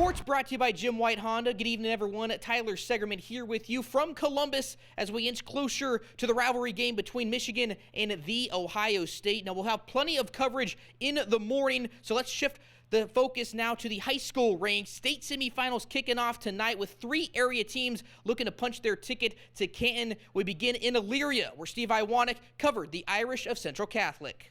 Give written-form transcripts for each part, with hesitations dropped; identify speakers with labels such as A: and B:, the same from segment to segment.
A: Sports brought to you by Jim White Honda. Good evening, everyone. Tyler Segerman here with you from Columbus as we inch closer to the rivalry game between Michigan and the Ohio State. Now, we'll have plenty of coverage in the morning, so let's shift the focus now to the high school ranks. State semifinals kicking off tonight with 3 area teams looking to punch their ticket to Canton. We begin in Elyria, where Steve Iwanek covered the Irish of Central Catholic.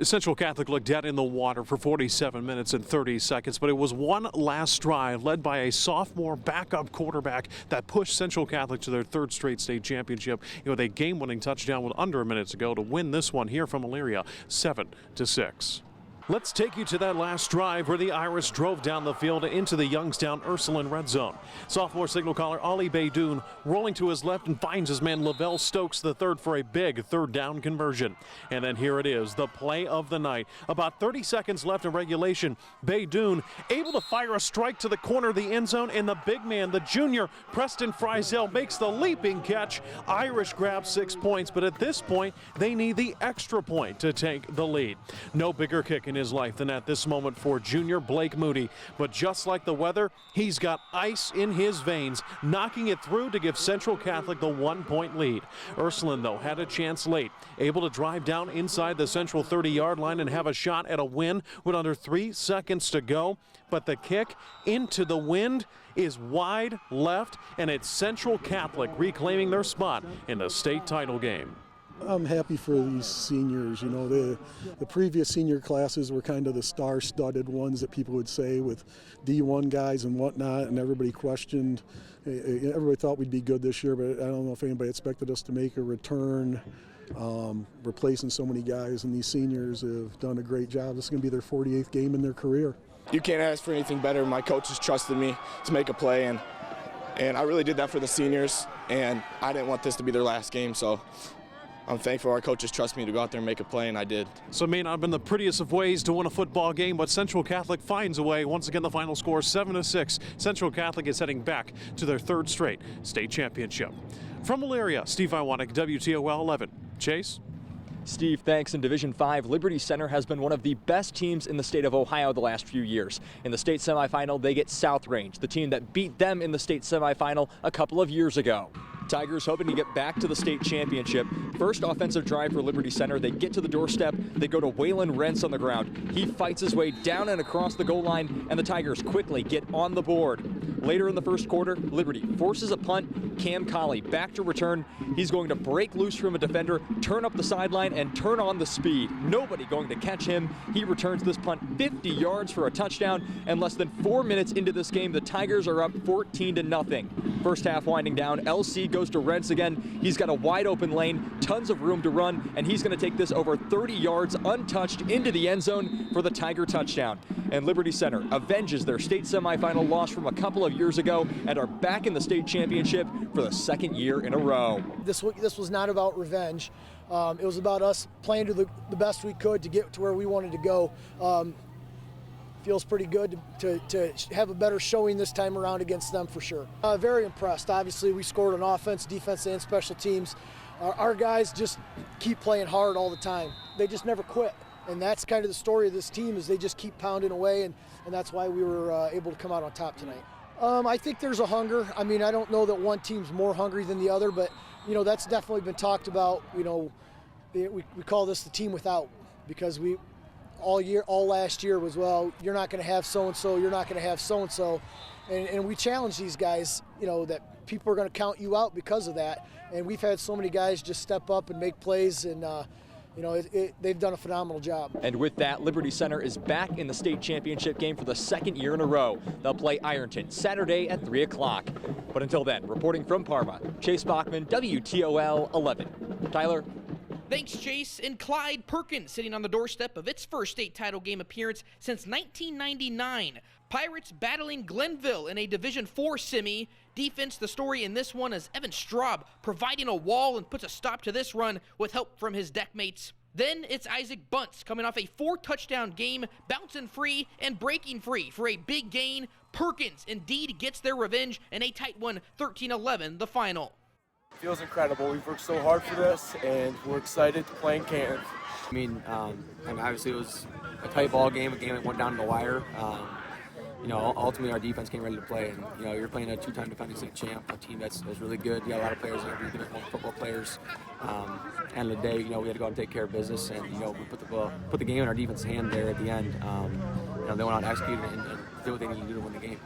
B: Central Catholic looked dead in the water for 47 minutes and 30 seconds, but it was one last drive led by a sophomore backup quarterback that pushed Central Catholic to their 3rd straight state championship with a game-winning touchdown with under a minute to go to win this one here from Elyria 7-6. Let's take you to that last drive where the Irish drove down the field into the Youngstown Ursuline red zone. Sophomore signal caller Ali Baydoun rolling to his left and finds his man Lavelle Stokes III for a big 3rd down conversion. And then here it is, the play of the night. About 30 seconds left in regulation. Baydoun able to fire a strike to the corner of the end zone, and the big man, the junior Preston Friesel, makes the leaping catch. Irish grab 6 points, but at this point they need the extra point to take the lead. No bigger kick in his life than at this moment for junior Blake Moody, but just like the weather, he's got ice in his veins, knocking it through to give Central Catholic the 1-point lead. Ursuline, though, had a chance late, able to drive down inside the Central 30-yard line and have a shot at a win with under 3 seconds to go, but the kick into the wind is wide left, and it's Central Catholic reclaiming their spot in the state title game.
C: I'm happy for these seniors. You know, the previous senior classes were kind of the star-studded ones that people would say with D1 guys and whatnot, and everybody questioned. Everybody thought we'd be good this year, but I don't know if anybody expected us to make a return, replacing so many guys, and these seniors have done a great job. This is going to be their 48th game in their career.
D: You can't ask for anything better. My coaches trusted me to make a play, and I really did that for the seniors, and I didn't want this to be their last game, so I'm thankful our coaches trust me to go out there and make a play, and I did.
B: So it may not have been the prettiest of ways to win a football game, but Central Catholic finds a way. Once again, the final score 7-6. Central Catholic is heading back to their 3rd straight state championship. From Elyria, Steve Iwanek, WTOL 11. Chase?
E: Steve, thanks. In Division 5, Liberty Center has been one of the best teams in the state of Ohio the last few years. In the state semifinal, they get South Range, the team that beat them in the state semifinal a couple of years ago. Tigers hoping to get back to the state championship. First offensive drive for Liberty Center. They get to the doorstep. They go to Waylon Rentz on the ground. He fights his way down and across the goal line, and the Tigers quickly get on the board. Later in the first quarter, Liberty forces a punt. Cam Colley back to return. He's going to break loose from a defender, turn up the sideline, and turn on the speed. Nobody going to catch him. He returns this punt 50 yards for a touchdown, and less than 4 minutes into this game, the Tigers are up 14-0. First half winding down, LC goes to Rentz again. He's got a wide open lane, tons of room to run, and he's going to take this over 30 yards untouched into the end zone for the Tiger touchdown. And Liberty Center avenges their state semifinal loss from a couple of years ago and are back in the state championship for the 2nd year in a row.
F: This was not about revenge. It was about us playing to the best we could to get to where we wanted to go. Feels pretty good to have a better showing this time around against them for sure. Very impressed. Obviously, we scored on offense, defense, and special teams. Our guys just keep playing hard all the time. They just never quit. And that's kind of the story of this team, is they just keep pounding away, and that's why we were able to come out on top tonight. I think there's a hunger. I mean, I don't know that one team's more hungry than the other, but, you know, that's definitely been talked about. You know, we call this the team without, because all last year was, well, you're not going to have so-and-so, you're not going to have so-and-so. And we challenge these guys, you know, that people are going to count you out because of that. And we've had so many guys just step up and make plays, and, you know, they've done a phenomenal job.
E: And with that, Liberty Center is back in the state championship game for the 2nd year in a row. They'll play Ironton Saturday at 3 o'clock. But until then, reporting from Parma, Chase Bachman, WTOL 11. Tyler?
A: Thanks, Chase. And Clyde Perkins sitting on the doorstep of its first state title game appearance since 1999. Pirates battling Glenville in a Division IV semi. Defense, the story in this one is Evan Straub providing a wall and puts a stop to this run with help from his deck mates. Then it's Isaac Bunce coming off a 4-touchdown game, bouncing free and breaking free for a big gain. Perkins indeed gets their revenge in a tight one, 13-11, the final.
G: Feels incredible. We've worked so hard for this, and we're excited to play in Canton.
H: I mean, obviously it was a tight ball game, a game that went down to the wire. you know, ultimately our defense came ready to play. And, you know, you're playing a two-time defending state champ, a team that's really good. You got a lot of players that are Division I football players. End of the day, you know, we had to go out and take care of business, and, you know, we put the game in our defense's hand there at the end. You know, they went out and executed and did what they needed to do to win the game.